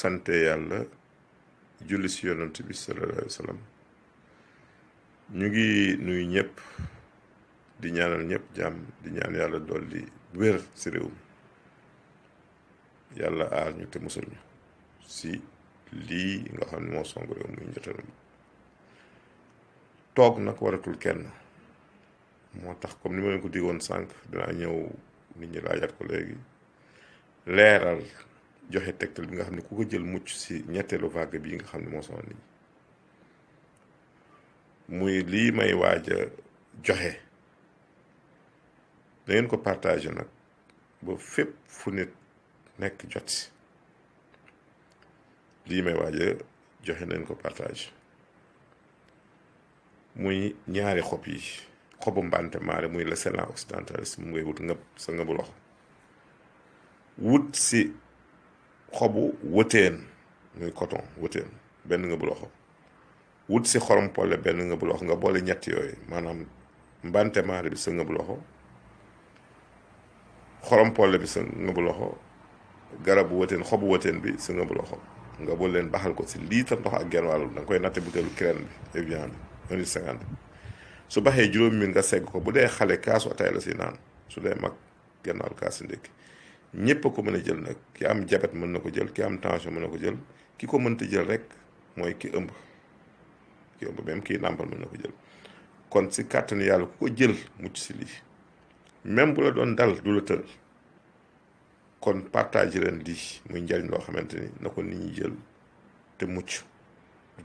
sante yàlla julli si yonent bi sallallahu alayhi wa sallam ñu ngi nuyu ñëpp di ñaanal ñëpp jàmm di ñaan yàlla dolli wér si réew mi yàlla aar ñu te musal ñu si lii nga xam ne moo song réew muy njëtal toog nag waratul kenn moo tax comme ni ma leen ko digoon sànq dinaa ñëw nit ñi laajat ko léegi leeral joxe tegtal bi nga xam ne ku ko jël mucc si ñetteelu vague bii nga xam ne moo sonal nit ñi muy lii may waaj a joxe da ngeen ko partagé nag ba fépp fu nit nekk jot si lii may waaj a joxe nañ ko partagé muy ñaari xob yi xobu mbante maare muy le Sélent occidentalis mu ngay wut ngëb sa ngëbu loxo wut si xobu wëteen muy coton wëteen benn ngëbu loxo wut si xorom polle benn ngëbu loxo nga boole ñett yooyu maanaam mbante maare bi sa ngëbu loxo xorom polle bi sa ngëbu loxo garabu wëteen xobu wëteen bi sa ngëbu loxo nga boole leen baxal ko si litre ndox ak genn wàllu da nga koy natte butéelu crème bi Evian bi 1,50 su baxee juróomi min nga segg ko bu dee xale kaasu ataay la si naan su dee mag gennaaw kaas si ndékki ñëpp a ko mën a jël nag ki am diabète mën na ko jël ki am tension mën na ko jël ki ko mënta jël rek mooy ki ëmb même kii nàmpal mën na ko jël kon si kàttanu yàlla ku ko jël mucc si lii même bu la doon dal du la tëral kon partage leen lii muy njariñ loo xamante ni na ko nit ñi jël te mucc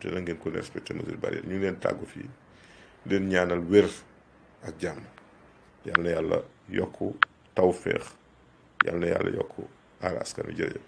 te na ngeen ko respecté mesure barrière ñu ngi leen tàggu fii leen ñaanal wér ak jàmm yal na yàlla yokku tawféex yal na yàlla yokku aar askan wi jërëjëf